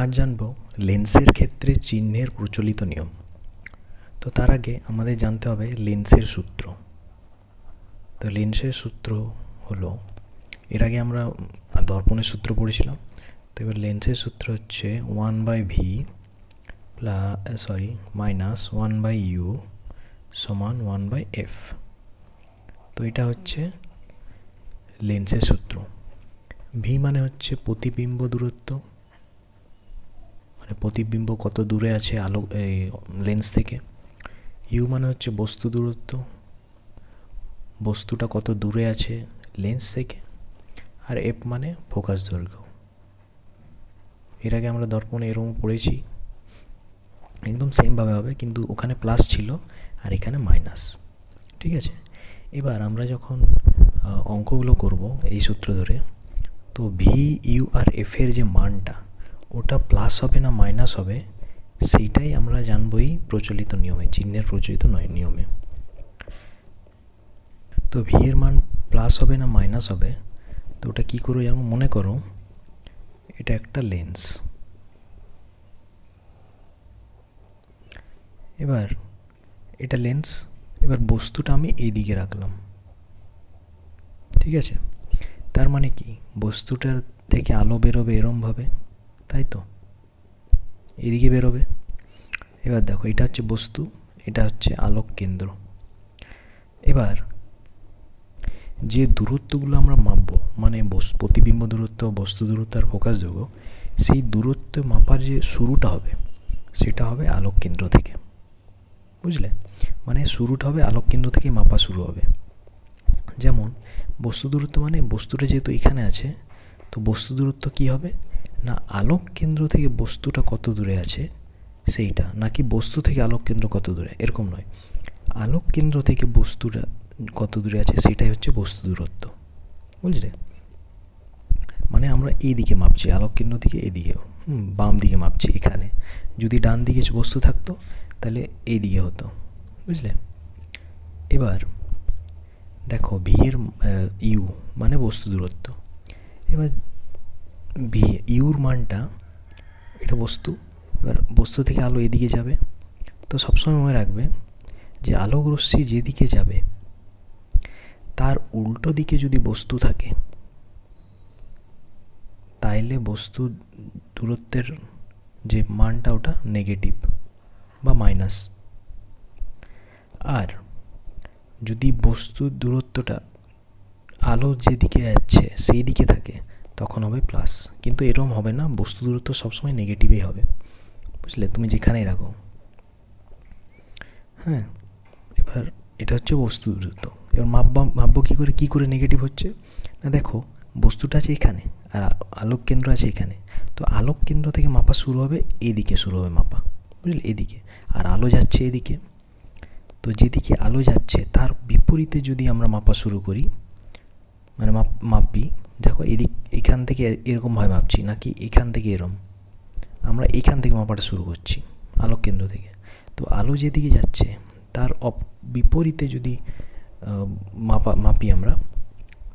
আজ জানব লেন্সের ক্ষেত্রে চিহ্নের প্রচলিত নিয়ম। তো তার আগে আমাদের জানতে হবে লেন্সের সূত্র। তো লেন্সের সূত্র হলো, এর আগে আমরা দর্পণের সূত্র পড়েছিলাম। তো এবার লেন্সের সূত্র হচ্ছে 1/v মাইনাস 1/u সমান 1/f। তো এটা হচ্ছে লেন্সের সূত্র। ভি মানে হচ্ছে প্রতিবিম্ব দূরত্ব, মানে প্রতিবিম্ব কত দূরে আছে আলো লেন্স থেকে। ইউ মানে হচ্ছে বস্তু দূরত্ব, বস্তুটা কত দূরে আছে লেন্স থেকে। আর এফ মানে ফোকাস দৈর্ঘ্য। এর আগে আমরা দর্পণে এরকম পড়েছি, একদম সেমভাবে হবে, কিন্তু ওখানে প্লাস ছিল আর এখানে মাইনাস। ঠিক আছে, এবার আমরা যখন অঙ্কগুলো করব এই সূত্র ধরে, তো ভি ইউ আর এফ এর যে মানটা ওটা প্লাস হবে না মাইনাস হবে, সেইটাই আমরা জানবই প্রচলিত নিয়মে, চিহ্নের প্রচলিত নিয়মে। তো ভি এর মান প্লাস হবে না মাইনাস হবে, তো ওটা কী করবো যেমন মনে করো এটা একটা লেন্স। এবার এটা লেন্স, এবার বস্তুটা আমি এই দিকে রাখলাম। ঠিক আছে, তার মানে কি বস্তুটার থেকে আলো বেরোবে এরমভাবে, তাই তো এদিকে বেরোবে। এবার দেখো এটা হচ্ছে বস্তু, এটা হচ্ছে আলোক কেন্দ্র। এবার যে দূরত্বগুলো আমরা মাপবো, মানে প্রতিবিম্ব দূরত্ব, বস্তু দূরত্ব আর ফোকাস দৈর্ঘ্য, সেই দূরত্ব মাপার যে শুরুটা হবে সেটা হবে আলোক কেন্দ্র থেকে। বুঝলে, মানে শুরুটা হবে আলোক কেন্দ্র থেকে মাপা শুরু হবে। যেমন বস্তু দূরত্ব মানে বস্তুটা যেহেতু এখানে আছে, তো বস্তু দূরত্ব কী হবে না আলোক কেন্দ্র থেকে বস্তুটা কত দূরে আছে সেইটা, নাকি বস্তু থেকে আলোক কেন্দ্র কত দূরে, এরকম নয়। আলোক কেন্দ্র থেকে বস্তুটা কত দূরে আছে সেটাই হচ্ছে বস্তু দূরত্ব। বুঝলে, মানে আমরা এই দিকে মাপছি, আলোক কেন্দ্র থেকে এদিকেও বাম দিকে মাপছি। এখানে যদি ডান দিকে বস্তু থাকতো তাহলে এই দিকে হতো। বুঝলে, এবার দেখো ভি এর ইউ মানে বস্তু দূরত্ব। এবার ভি ইউর মানটা, এটা বস্তু, এবার বস্তু থেকে আলো এদিকে যাবে। তো সবসময় মনে রাখবে যে আলোক রশ্মি যেদিকে যাবে তার উল্টো দিকে যদি বস্তু থাকে তাইলে বস্তু দূরত্বের যে মানটা ওটা নেগেটিভ বা মাইনাস। আর যদি বস্তুর দূরত্বটা আলো যেদিকে যাচ্ছে সেই দিকে থাকে তখন হবে প্লাস। কিন্তু এরকম হবে না, বস্তু দূরত্ব সবসময় নেগেটিভই হবে। বুঝলে, তুমি যেখানেই রাখো। হ্যাঁ, এবার এটা হচ্ছে বস্তু দূরত্ব। এবার মাপবো কী করে নেগেটিভ হচ্ছে না, দেখো বস্তুটা আছে এখানে আর আলোক কেন্দ্র আছে এখানে। তো আলোক কেন্দ্র থেকে মাপা শুরু হবে, এইদিকে শুরু হবে মাপা। বুঝলে, এদিকে, আর আলো যাচ্ছে এদিকে। তো যেদিকে আলো যাচ্ছে তার বিপরীতে যদি আমরা মাপা শুরু করি, মানে মাপি, দেখো এখান থেকে এরকমভাবে মাপছি নাকি এখান থেকে এরম, আমরা এখান থেকে মাপাটা শুরু করছি আলোক কেন্দ্র থেকে। তো আলো যেদিকে যাচ্ছে তার বিপরীতে যদি মাপি আমরা,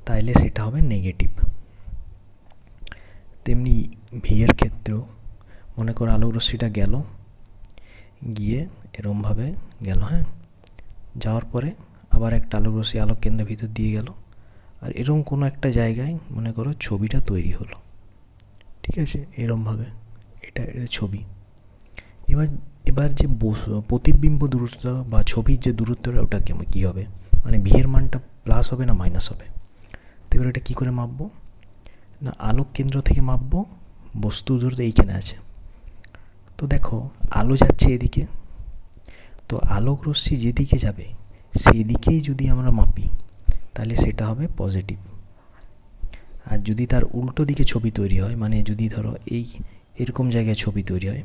তাইলে সেটা হবে নেগেটিভ। তেমনি ভি এর ক্ষেত্রেও মনে করো আলোক রশ্মিটা গেল, গিয়ে এরমভাবে গেল, হ্যাঁ, যাওয়ার পরে আবার একটা আলোক রশ্মি আলোক কেন্দ্রের ভিতর দিয়ে গেল, আর এরকম কোনো একটা জায়গায় মনে করো ছবিটা তৈরি হলো। ঠিক আছে, এরমভাবে এটা ছবি। এবার যে প্রতিবিম্ব দূরত্ব বা ছবির যে দূরত্বটা ওটা কী হবে, মানে ভি এর মানটা প্লাস হবে না মাইনাস হবে। তো এবার এটা কী করে মাপবো না আলোক কেন্দ্র থেকে মাপবো, বস্তু দূরত্ব এইখানে আছে। তো দেখো আলো যাচ্ছে এদিকে, তো আলোক রশ্মি যেদিকে যাবে সেদিকেই যদি আমরা মাপি তাহলে সেটা হবে পজিটিভ। আর যদি তার উল্টো দিকে ছবি তৈরি হয়, মানে যদি ধরো এরকম জায়গায় ছবি তৈরি হয়,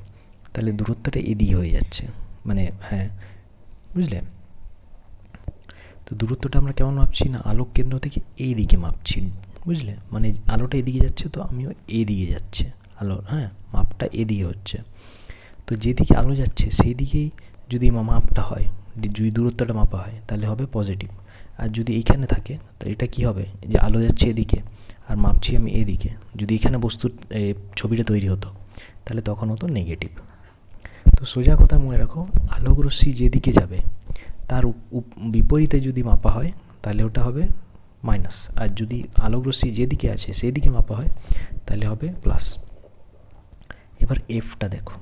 তাহলে দূরত্বটা এদিকে হয়ে যাচ্ছে, মানে হ্যাঁ, বুঝলে। তো দূরত্বটা আমরা কেমন মাপছি না আলোক কেন্দ্র থেকে এই দিকে মাপছি। বুঝলে, মানে আলোটা এদিকে যাচ্ছে তো আমিও এদিকে যাচ্ছে আলো, হ্যাঁ, মাপটা এদিকে হচ্ছে। তো যেদিকে আলো যাচ্ছে সেই দিকেই যদি মাপটা হয়, যদি দূরত্বটা মাপা হয় তাহলে হবে পজিটিভ। আর যদি এইখানে থাকে তাহলে এটা কী হবে, যে আলো যাচ্ছে এদিকে আর মাপছি আমি এদিকে, যদি এখানে বস্তুর ছবিটা তৈরি হতো তাহলে তখন হতো নেগেটিভ। তো সোজা কথা মনে রাখো, আলোক রশ্মি যেদিকে যাবে তার বিপরীতে যদি মাপা হয় তাহলে ওটা হবে মাইনাস, আর যদি আলোক রশ্মি যেদিকে আছে সেদিকে মাপা হয় তাহলে হবে প্লাস। এবার এফটা দেখো,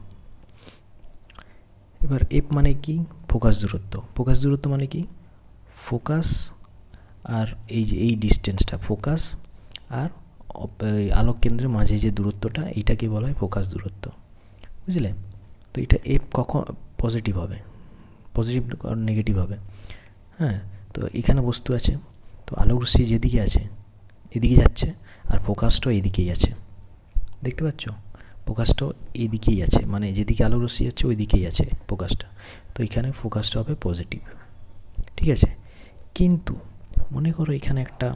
এবার এফ মানে কি? ফোকাস দূরত্ব। ফোকাস দূরত্ব মানে কি? ফোকাস আর এই যে এই ডিস্টেন্সটা, ফোকাস আর আলোক কেন্দ্রের মাঝে যে দূরত্বটা, এইটাকে বলা হয় ফোকাস দূরত্ব, বুঝলে? তো এটা এফ কখন পজিটিভ হবে, পজিটিভ আর নেগেটিভ হবে। হ্যাঁ, তো এখানে বস্তু আছে, তো আলোক রশ্মি যেদিকে আছে এদিকে যাচ্ছে, আর ফোকাসটাও এদিকেই আছে, দেখতে পাচ্ছ? ফোকাসটাও এদিকেই আছে, মানে যেদিকে আলোক রশ্মি যাচ্ছে ওই দিকেই আছে ফোকাসটা, তো এখানে ফোকাসটা হবে পজিটিভ, ঠিক আছে? কিন্তু মনে করো এখানে একটা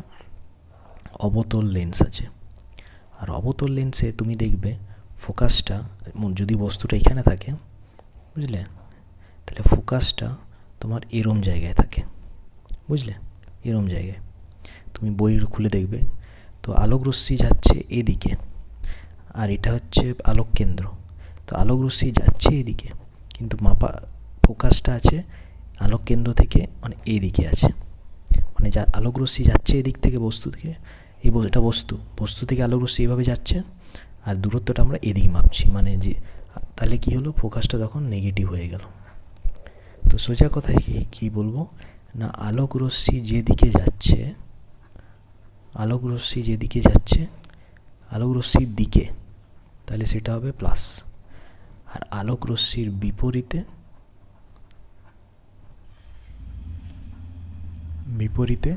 অবতল লেন্স আছে, আর অবতল লেন্সে তুমি দেখবে ফোকাসটা, যদি বস্তুটা এখানে থাকে, বুঝলে, তাহলে ফোকাসটা তোমার এরম জায়গায় থাকে, বুঝলে, এরম জায়গায়। তুমি বই খুলে দেখবে, তো আলোক রশ্মি যাচ্ছে এদিকে, আর এটা হচ্ছে আলোক কেন্দ্র, তো আলোক রশ্মি যাচ্ছে এদিকে, কিন্তু মাপা ফোকাসটা আছে আলোক কেন্দ্র থেকে মানে এইদিকে আছে, মানে যা আলোক রশ্মি যাচ্ছে এদিক থেকে, বস্তু থেকে, এটা বস্তু থেকে আলোক রশ্মি এভাবে যাচ্ছে, আর দূরত্বটা আমরা এদিকে মাপছি, মানে যে তাহলে কি হলো, ফোকাসটা তখন নেগেটিভ হয়ে গেল। তো সোজা কথায় কি বলবো না, আলোক রশ্মি যেদিকে যাচ্ছে, আলোক রশ্মি যেদিকে যাচ্ছে, আলোক রশ্মির দিকে, তাহলে সেটা হবে প্লাস, আর আলোক রশ্মির বিপরীতে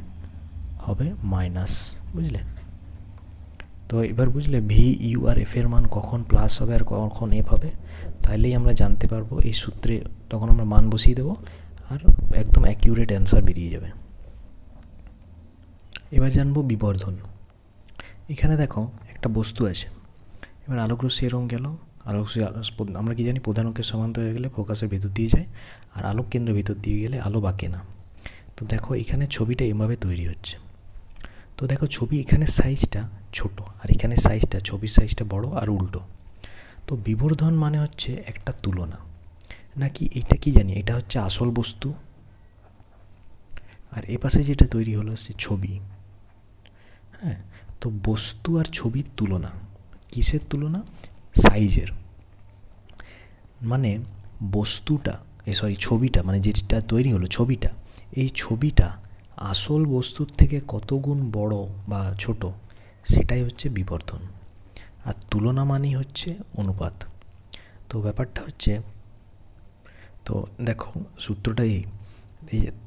হবে মাইনাস, বুঝলে? তো এবার বুঝলে ভি ইউ আর এফ এর মান কখন প্লাস হবে আর কখন এফ হবে, তাহলেই আমরা জানতে পারবো এই সূত্রে, তখন আমরা মান বসিয়ে দেবো আর একদম অ্যাকিউরেট অ্যান্সার বেরিয়ে যাবে। এবার জানবো বিবর্ধন। এখানে দেখো একটা বস্তু আছে, এবার আলোক রশ্মি এরকম গেল, আলোক রশ্মি আমরা কি জানি প্রধান অক্ষের সমান্তরাল হয়ে গেলে ফোকাসের ভেতর দিয়ে যায়, আর আলোক কেন্দ্রের ভেতর দিয়ে গেলে আলো বাঁকে না। তো দেখো এখানে ছবিটা এভাবে তৈরি হচ্ছে, তো দেখো ছবি এখানে সাইজটা ছোট আর এখানে সাইজটা, ছবির সাইজটা বড় আর উল্টো। তো বিবর্ধন মানে হচ্ছে একটা তুলনা, নাকি এটা কি জানি, এটা হচ্ছে আসল বস্তু, আর এপাশে যেটা তৈরি হলো সে ছবি। হ্যাঁ, তো বস্তু আর ছবির তুলনা, কিসের তুলনা? সাইজের। মানে বস্তুটা, ছবিটা, মানে যেটা তৈরি হলো ছবিটা, এই ছবিটা আসল বস্তুর থেকে কত গুণ বড় বা ছোট, সেটাই হচ্ছে বিবর্ধন। আর তুলনা মানেই হচ্ছে অনুপাত। তো ব্যাপারটা হচ্ছে, তো দেখো সূত্রটা এই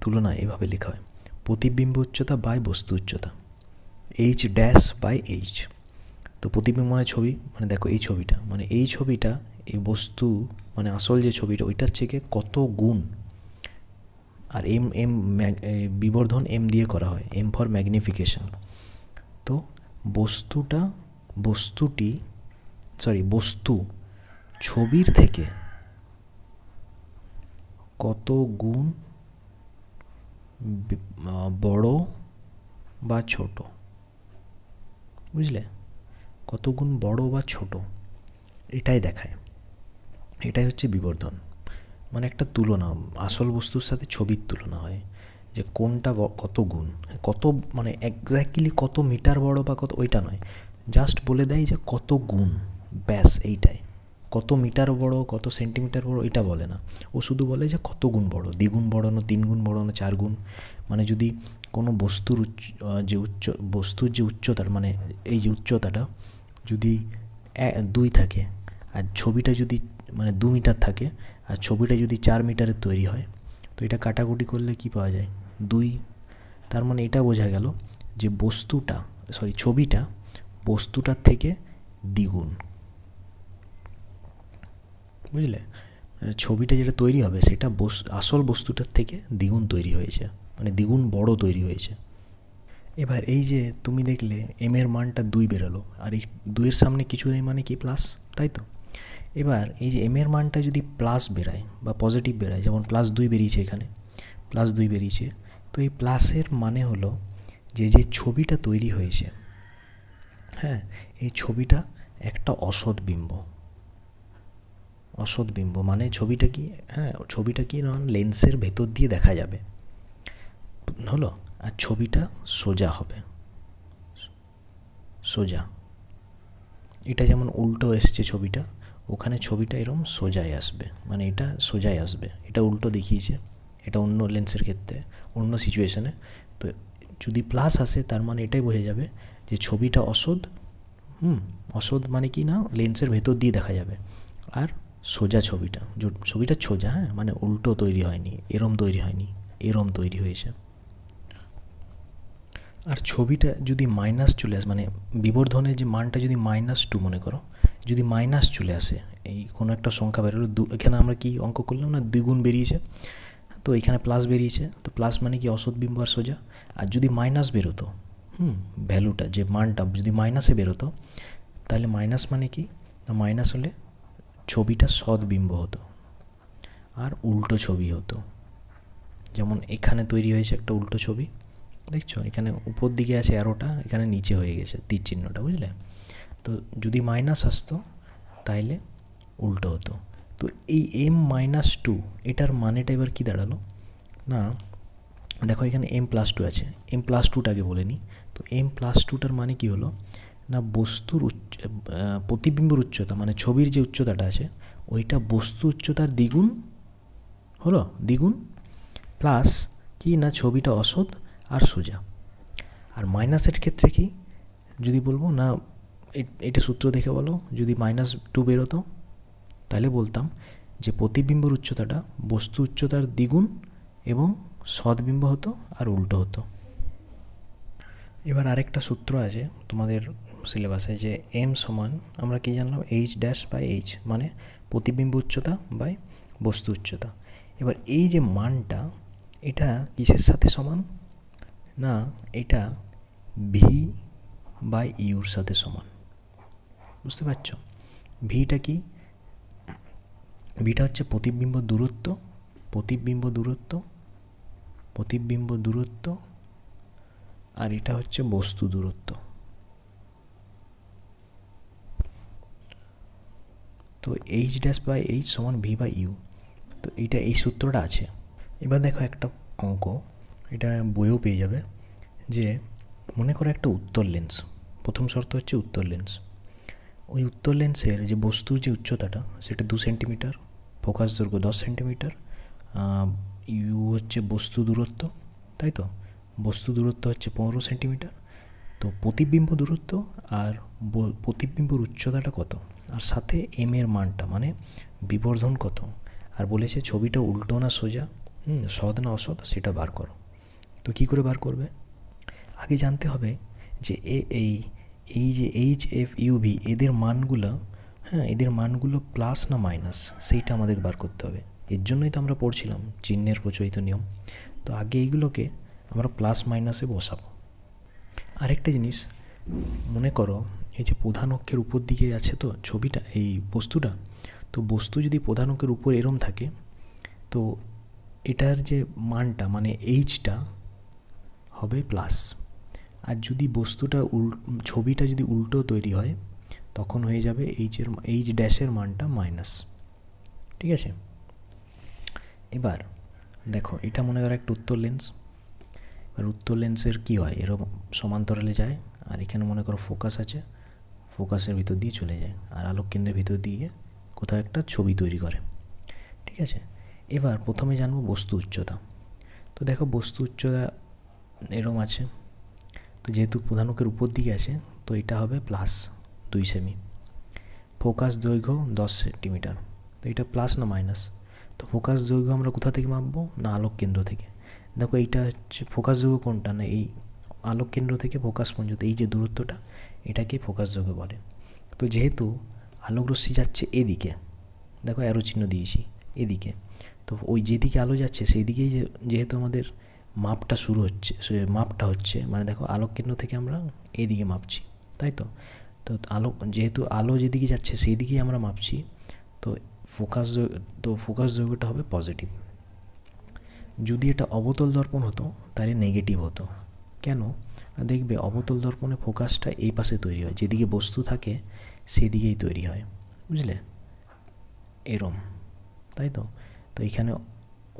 তুলনা এভাবে লেখা হয়, প্রতিবিম্ব উচ্চতা বাই বস্তু উচ্চতা, এইচ ড্যাশ বাই এইচ। তো প্রতিবিম্ব মানে ছবি, মানে দেখো এই ছবিটা, মানে এই ছবিটা এই বস্তু মানে আসল যে ছবিটা ওইটার থেকে কত গুণ, আর বিবর্ধন এম দিয়ে করা হয়, এম ফর ম্যাগনিফিকেশন। তো বস্তু ছবির থেকে কত গুণ বড় বা ছোট, বুঝলে, কত গুণ বড় বা ছোট, এটাই দেখায়, এটাই হচ্ছে বিবর্ধন। মানে একটা তুলনা, আসল বস্তুর সাথে ছবির তুলনা হয়, যে কোনটা কত গুণ, কত মানে এক্স্যাক্টলি কত মিটার বড় বা কত, ওইটা নয়, জাস্ট বলে দেয় যে কত গুণ, ব্যাস এইটাই। কত মিটার বড়, কত সেন্টিমিটার বড় এটা বলে না, ও শুধু বলে যে কত গুণ বড়, দ্বিগুণ বড় না, 3 গুণ বড় না, 4 গুণ। মানে যদি কোনো বস্তুর বস্তুর যে উচ্চতার, মানে এই যে উচ্চতাটা যদি 2 থাকে, আর ছবিটা যদি মানে 2 মিটার থাকে, আর ছবিটা যদি 4 মিটারের তৈরি হয়, তো এটা কাটাকুটি করলে কি পাওয়া যায়? 2। তার মানে এটা বোঝা গেল যে ছবিটা বস্তুটার থেকে দ্বিগুণ, বুঝলে? ছবিটা যেটা তৈরি হবে সেটা আসল বস্তুটার থেকে দ্বিগুণ তৈরি হয়েছে, মানে দ্বিগুণ বড় তৈরি হয়েছে। এবার এই যে তুমি দেখলে এম এর মানটা 2 বেরোলো, আর এই 2-এর সামনে কিছু নেই, মানে কি প্লাস, তাই তো? এবার এই যে এম এর মানটা যদি প্লাস বেরায় বা পজিটিভ বেরায়, যেমন +2 বেরিয়েছে, এখানে +2 বেরিয়েছে, তো এই প্লাসের মানে হলো যে ছবিটা তৈরি হয়েছে, হ্যাঁ, এই ছবিটা একটা অসৎ বিম্ব, অসৎ বিম্ব মানে ছবিটা কি, হ্যাঁ ছবিটা কি না লেন্সের ভেতর দিয়ে দেখা যাবে, হলো। আর ছবিটা সোজা হবে, সোজা। এটা যেমন উল্টো এসছে ছবিটা, ওখানে ছবিটা এরকম সোজাই আসবে, মানে এটা সোজাই আসবে। এটা উল্টো দেখিয়েছে, এটা অন্য লেন্সের ক্ষেত্রে অন্য সিচুয়েশানে। তো যদি প্লাস আসে তার মানে এটাই বোঝা যাবে যে ছবিটা অসৎ। অসৎ মানে কি না লেন্সের ভেতর দিয়ে দেখা যাবে। আর সোজা ছবিটা, ছবিটা সোজা, হ্যাঁ মানে উল্টো তৈরি হয়নি, এরম তৈরি হয়নি, এরম তৈরি হয়েছে। আর ছবিটা যদি মাইনাস চলে আসে, মানে বিবর্ধনের যে মানটা যদি -2 মনে করো, যদি মাইনাস চলে আসে, এই কোনো একটা সংখ্যা বেরোলো, এখানে আমরা কি অঙ্ক করলাম না, দ্বিগুণ বেরিয়েছে, তো এখানে প্লাস বেরিয়েছে, তো প্লাস মানে কি অসৎ বিম্ব আর সোজা। আর যদি মাইনাস বেরোতো, ভ্যালুটা যে মানটা যদি মাইনাসে বেরোতো, তাহলে মাইনাস মানে কি, মাইনাস হলে ছবিটা সৎ বিম্ব হতো আর উল্টো ছবি হতো। যেমন এখানে তৈরি হয়েছে একটা উল্টো ছবি, দেখছো এখানে উপর দিকে আছে অ্যারোটা, এখানে নিচে হয়ে গেছে তীর চিহ্নটা, বুঝলে। তো যদি মাইনাস আসতো তাইলে উল্টো হতো। তো এই m-2 এটার মানেটা এবার কি দাঁড়ালো না, দেখো এখানে m+2 আছে, m+2টাকে বলে নিই। তো m+2টার মানে কি হলো না, বস্তুর প্রতিবিম্বর উচ্চতা মানে ছবির যে উচ্চতাটা আছে ওইটা বস্তু উচ্চতার দ্বিগুণ হলো, দ্বিগুণ প্লাস কি না ছবিটা অসৎ আর সোজা। আর মাইনাসের ক্ষেত্রে কি যদি বলবো না, এটা সূত্র দেখে বলো, যদি -2 বেরোতো তাহলে বলতাম যে প্রতিবিম্বর উচ্চতাটা বস্তু উচ্চতার দ্বিগুণ এবং সদ্বিম্ব হতো আর উল্টো হতো। এবার আরেকটা সূত্র আছে তোমাদের সিলেবাসে, যে m সমান আমরা কি জানলাম h'/h, মানে প্রতিবিম্ব উচ্চতা বাই বস্তু উচ্চতা। এবার এই যে মানটা এটা কিসের সাথে সমান না, এটা v/uর সাথে সমান, বুঝতে পারছো। ভিটা কি, ভিটা হচ্ছে প্রতিবিম্ব দূরত্ব, প্রতিবিম্ব দূরত্ব, প্রতিবিম্ব দূরত্ব, আর এটা হচ্ছে বস্তু দূরত্ব। তো h'/h সমান v/u, তো এইটা এই সূত্রটা আছে। এবার দেখো একটা অঙ্ক, এটা বইও পেয়ে যাবে, যে মনে করো একটা উত্তর লেন্স, প্রথম শর্ত হচ্ছে উত্তর লেন্স। ওই উত্তর লেন্সের যে বস্তুর যে উচ্চতাটা সেটা 2 সেন্টিমিটার, ফোকাস দৈর্ঘ্য 10 সেন্টিমিটার, ইউ হচ্ছে বস্তু দূরত্ব, তাই তো বস্তু দূরত্ব হচ্ছে 15 সেন্টিমিটার। তো প্রতিবিম্ব দূরত্ব আর প্রতিবিম্বর উচ্চতাটা কত, আর সাথে এম এর মানটা মানে বিবর্ধন কত, আর বলেছে ছবিটা উল্টো না সোজা, সৎ না অসৎ সেটা বার করো। তো কী করে বার করবে, আগে জানতে হবে যে এই যে HFUV এদের মানগুলো, হ্যাঁ এদের মানগুলো প্লাস না মাইনাস সেইটা আমাদের বার করতে হবে। এর জন্যই তো আমরা পড়ছিলাম চিহ্নের প্রচলিত নিয়ম। তো আগে এইগুলোকে আমরা প্লাস মাইনাসে বসাবো। আরেকটা জিনিস মনে করো, এই যে প্রধান অক্ষের উপর দিকে আছে তো ছবিটা, এই বস্তুটা, তো বস্তু যদি প্রধান অক্ষের উপর এরম থাকে, তো এটার যে মানটা মানে এইচটা হবে প্লাস। আর যদি বস্তুটা ছবিটা যদি উল্টো তৈরি হয় তখন হয়ে যাবে এইচ ড্যাশের মানটা মাইনাস, ঠিক আছে। এবার দেখো এটা মনে করো একটা উত্তর লেন্স, এবার উত্তর লেন্সের কী হয়, এরকম সমান্তরালে যায়, আর এখানে মনে করো ফোকাস আছে, ফোকাসের ভিতর দিয়ে চলে যায়, আর আলোক কেন্দ্রের ভিতর দিয়ে কোথাও একটা ছবি তৈরি করে, ঠিক আছে। এবার প্রথমে জানবো বস্তু উচ্চতা। তো দেখো বস্তু উচ্চতা এরম আছে, তো যেহেতু প্রধান অক্ষের উপর দিকে আছে তো এটা হবে প্লাস 2 সেমি। ফোকাস দৈর্ঘ্য 10 সেন্টিমিটার, তো এটা প্লাস না মাইনাস। তো ফোকাস দৈর্ঘ্য আমরা কোথা থেকে মাপবো না আলোক কেন্দ্র থেকে। দেখো এইটা হচ্ছে ফোকাস দৈর্ঘ্য কোনটা না এই আলোক কেন্দ্র থেকে ফোকাস পর্যন্ত এই যে দূরত্বটা এটাকে ফোকাস দৈর্ঘ্য বলে। তো যেহেতু আলোক রশ্মি যাচ্ছে এদিকে, দেখো অ্যারো চিহ্ন দিয়েছি এদিকে, তো ওই যেদিকে আলো যাচ্ছে সেই দিকেই যেহেতু আমাদের মাপটা শুরু হচ্ছে, মাপটা হচ্ছে মানে দেখো আলোক কেন্দ্র থেকে আমরা এদিকে মাপছি, তাই তো। তো যেহেতু আলো যেদিকে যাচ্ছে সেই দিকেই আমরা মাপছি, তো ফোকাস দৈর্ঘ্যটা হবে পজিটিভ। যদি এটা অবতল দর্পণ হতো তাহলে নেগেটিভ হতো। কেন, দেখবে অবতল দর্পণে ফোকাসটা এই পাশে তৈরি হয়, যেদিকে বস্তু থাকে সেদিকেই তৈরি হয়, বুঝলে। এরম, তাই তো। তো এখানে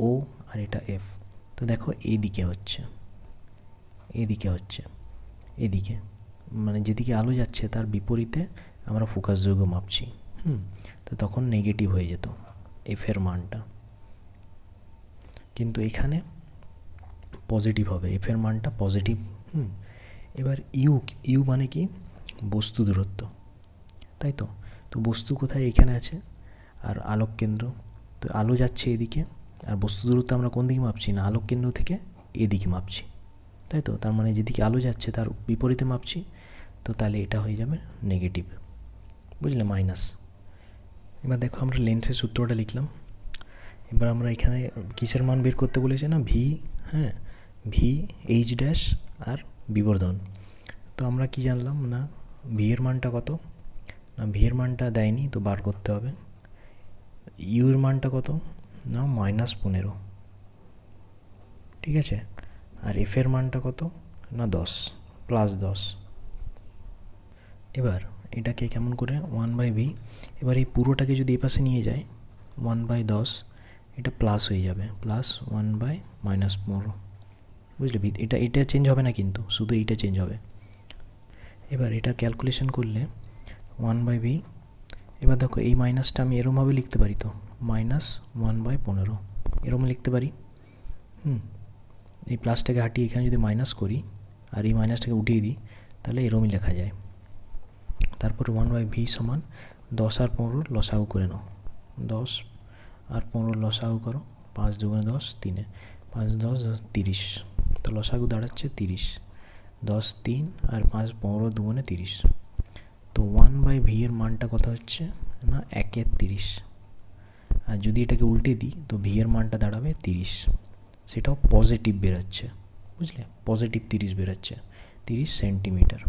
ও আর এটা এফ। তো দেখো এদিকে হচ্ছে, এদিকে হচ্ছে, এদিকে মানে যেদিকে আলো যাচ্ছে তার বিপরীতে আমরা ফোকাস দৈর্ঘ্য মাপছি। তো তখন নেগেটিভ হয়ে যেত এফের মানটা, কিন্তু এখানে পজিটিভ হবে, এফের মানটা পজিটিভ। এবার ইউ, ইউ মানে কি, বস্তু দূরত্ব, তাই তো। তো বস্তু কোথায়, এখানে আছে, আর আলোক কেন্দ্র, তো আলো যাচ্ছে এদিকে, আর বস্তু দূরত্ব আমরা কোন দিকে মাপছি না, আলোক কেন্দ্র থেকে এদিকে মাপছি, তাই তো। তার মানে যেদিকে আলো যাচ্ছে তার বিপরীতে মাপছি, তো তাহলে এটা হয়ে যাবে নেগেটিভ, বুঝলে, মাইনাস। এবার দেখো আমরা লেন্সের সূত্রটা লিখলাম। এবার আমরা এখানে কিসের মান বের করতে বলেছে না, ভি, হ্যাঁ, ভি, এইচ ড্যাশ আর বিবর্ধন। তো আমরা কি জানলাম না, ভি এর মানটা কত না, ভি এর মানটা দেয়নি, তো বার করতে হবে। ইউ এর মানটা কত না, -15, ঠিক আছে। আর এফ এর মানটা কত না 10, +10। এবার এটাকে কেমন করে 1/v, এবার এই পুরোটাকে যদি এপাশে নিয়ে যায় 1/10, এটা প্লাস হয়ে যাবে, +1/-15, বুঝলে। এটা এটা চেঞ্জ হবে না কিন্তু, শুধু এইটা চেঞ্জ হবে। এবার এটা ক্যালকুলেশন করলে 1/v, এবার দেখো এই মাইনাসটা আমি এরমভাবে লিখতে পারি, তো -1/15 এরম লিখতে পারি। এই প্লাসটাকে হাঁটিয়ে এখানে যদি মাইনাস করি আর এই মাইনাসটাকে উঠিয়ে দিই, তাহলে এরমই লেখা যায়। তারপর 1/v সমান 10 আর 15 লসাগু করে নাও, 10 আর 15 লসাগু করো, 5 দুগুণে 10, 3, 5 10 30, তো লসাগু দাঁড়াচ্ছে 30, 10 3 আর 5 15 দুগুণে 30। তো 1/v এর মানটা কত হচ্ছে না 1/30, আর যদি এটাকে উল্টে দিই তো ভি এর মানটা দাঁড়াবে 30, সেটাও পজিটিভ বেরোচ্ছে, বুঝলে, পজিটিভ 30 বেরোচ্ছে, 30 সেন্টিমিটার।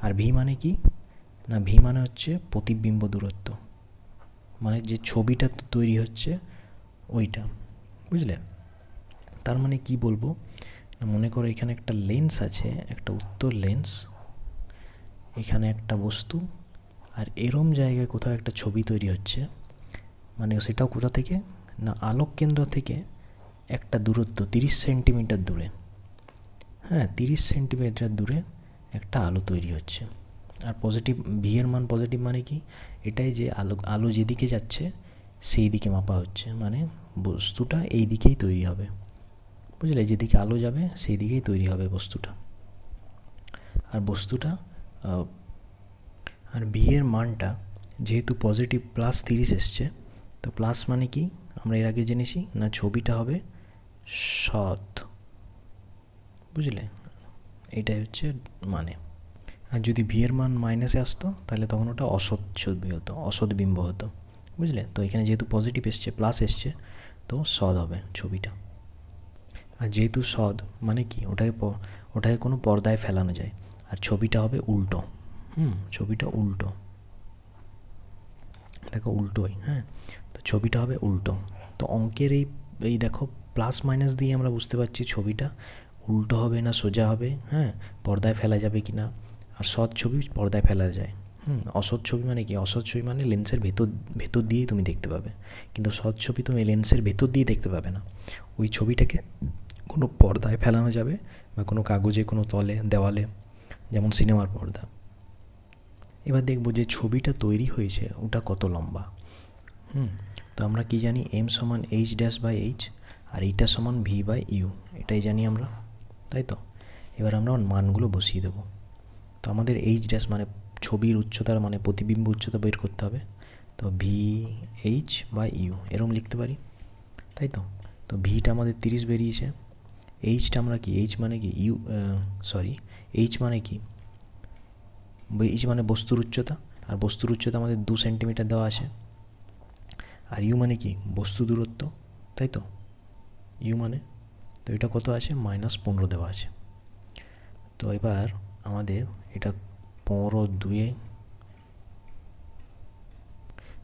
আর ভি মানে কি না, ভি মানে হচ্ছে প্রতিবিম্ব দূরত্ব, মানে যে ছবিটা তৈরি হচ্ছে ওইটা, বুঝলে। তার মানে কি বলবো না, মনে করো এখানে একটা লেন্স আছে, একটা উত্তর লেন্স, এখানে একটা বস্তু, আর এরম জায়গায় কোথাও একটা ছবি তৈরি হচ্ছে, মানে সেটাও কোথা থেকে না, আলোক কেন্দ্র থেকে একটা দূরত্ব 30 সেন্টিমিটার দূরে, হ্যাঁ 30 সেন্টিমিটার দূরে একটা আলো তৈরি হচ্ছে। আর পজিটিভ, ভি এর মান পজিটিভ মানে কি, এটাই যে আলো যেদিকে যাচ্ছে সেই দিকে মাপা হচ্ছে, মানে বস্তুটা এই দিকেই তৈরি হবে, বুঝলে, যেদিকে আলো যাবে সেই দিকেই তৈরি হবে বস্তুটা। আর বস্তুটা আর ভি এর মানটা যেহেতু পজিটিভ +30 এসছে, তো প্লাস মানে কি আমরা এর আগে জেনেছি না, ছবিটা হবে সৎ, বুঝলে, এটাই হচ্ছে মানে। আর যদি ভি এর মান মাইনাসে আসতো তাহলে তখন ওটা অসৎ ছবি হতো, অসৎ বিম্ব হতো, বুঝলে। তো এখানে যেহেতু পজিটিভ এসছে, প্লাস এসছে, তো সৎ হবে ছবিটা। আর যেহেতু সৎ মানে কি, ওটাকে কোনো পর্দায় ফেলানো যায়, আর ছবিটা হবে উল্টো, ছবিটা উল্টো, দেখো উল্টোই, হ্যাঁ, তো ছবিটা হবে উল্টো। তো অঙ্কের এই দেখো প্লাস মাইনাস দিয়ে আমরা বুঝতে পারছি ছবিটা উল্টো হবে না সোজা হবে, হ্যাঁ, পর্দায় ফেলা যাবে কি না। আর সৎ ছবি পর্দায় ফেলা যায়, অসৎ ছবি মানে কি, অসৎ ছবি মানে লেন্সের ভেতর দিয়েই তুমি দেখতে পাবে, কিন্তু সৎ ছবি তুমি লেন্সের ভেতর দিয়ে দেখতে পাবে না। ওই ছবিটাকে কোনো পর্দায় ফেলানো যাবে বা কোনো কাগজে, কোনো তলে, দেওয়ালে, যেমন সিনেমার পর্দা। এবার দেখবো যে ছবিটা তৈরি হয়েছে ওটা কত লম্বা। তো আমরা কি জানি, এম সমান h'/h, আর এইটা সমান v/u, এটাই জানি আমরা, তাই তো। এবার আমরা মানগুলো বসিয়ে দেবো। তো আমাদের h' মানে ছবির উচ্চতার, মানে প্রতিবিম্ব উচ্চতা বের করতে হবে, তো v/u এরম লিখতে পারি, তাই তো। তো ভিটা আমাদের 30 বেরিয়েছে, এইচটা আমরা কি, এইচ মানে কি এইচ মানে কি, এইচ মানে বস্তুর উচ্চতা, আর বস্তুর উচ্চতা আমাদের 2 সেন্টিমিটার দেওয়া আছে। আর ইউ মানে কি, বস্তু দূরত্ব, তাই তো, ইউ মানে, তো এটা কত আছে -15 দেওয়া আছে। তো এবার আমাদের এটা 15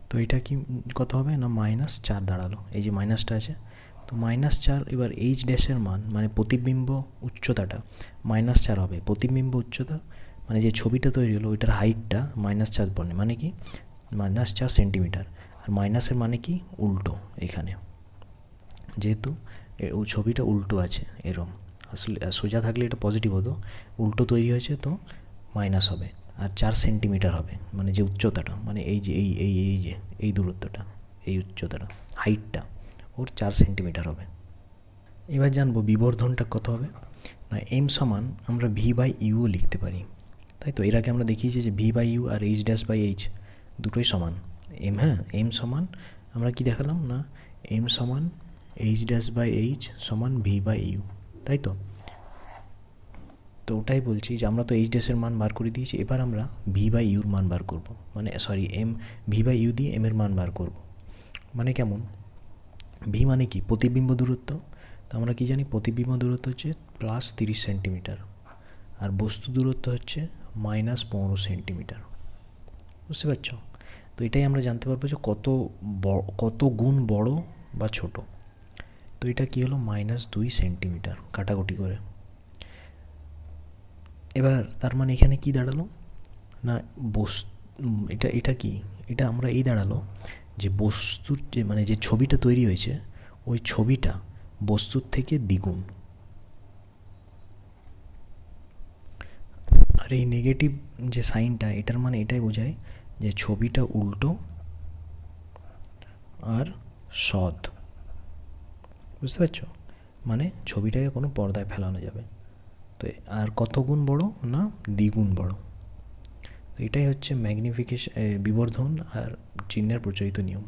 তো এটা কি কত হবে না, -4 দাঁড়ালো, এই যে মাইনাসটা আছে, তো -4। এবার এইচ ড্যাশের মান মানে প্রতিবিম্ব উচ্চতাটা -4 হবে, প্রতিবিম্ব উচ্চতা মানে যে ছবিটা তৈরি হলো ওইটার হাইটটা -4 পড়ে, মানে কি -4 সেন্টিমিটার। আর মাইনাসের মানে কি উল্টো, এখানে যেহেতু ছবিটা উল্টো আছে এরম, আসলে সোজা থাকলে এটা পজিটিভ হতো, উল্টো তৈরি হয়েছে তো মাইনাস হবে। আর 4 সেন্টিমিটার হবে, মানে যে উচ্চতাটা, মানে এই যে এই যে এই দূরত্বটা, এই উচ্চতাটা, হাইটটা ওর 4 সেন্টিমিটার হবে। এবার জানবো বিবর্ধনটা কত হবে। না এম সমান আমরা ভি বাই ইউও লিখতে পারি, তাই তো। এর আগে আমরা দেখিয়েছি যে V by U R H dash by H দুটোই সমান এম। হ্যাঁ, এম সমান আমরা কি দেখালাম, না এম সমান এইচ ড্যাশ বাই এইচ সমান ভি বাই ইউ, তাই তো। তো ওটাই বলছি যে আমরা তো এইচ ড্যাশের মান বার করে দিয়েছি, এবার আমরা ভি বাই ইউর মান বার করব, মানে সরি ভি বাই ইউ দিয়ে এম এর মান বার করব। মানে কেমন, ভি মানে কি প্রতিবিম্ব দূরত্ব, তো আমরা কি জানি প্রতিবিম্ব দূরত্ব হচ্ছে +30 সেন্টিমিটার, আর বস্তু দূরত্ব হচ্ছে -15 সেন্টিমিটার, বুঝতে পারছো। তো এটাই আমরা জানতে পারবো যে কত গুণ বড় বা ছোট। তো এটা কি হলো, -2 সেন্টিমিটার কাটাকুটি করে। এবার তার মানে এখানে কি দাঁড়ালো, না এটা কি, এটা আমরা এই দাঁড়ালো যে বস্তুর যে মানে যে ছবিটা তৈরি হয়েছে ওই ছবিটা বস্তুর থেকে দ্বিগুণ। আর এই নেগেটিভ যে সাইনটা, এটার মানে এটাই বোঝায় যে ছবিটা উল্টো আর সৎ, বুঝতে পারছো। মানে ছবিটাকে কোনো পর্দায় ফেলানো যাবে। তো আর কত গুণ বড়, না দ্বিগুণ বড়। তো এটাই হচ্ছে ম্যাগনিফিকেশন, বিবর্ধন আর চিহ্নের প্রচলিত নিয়ম।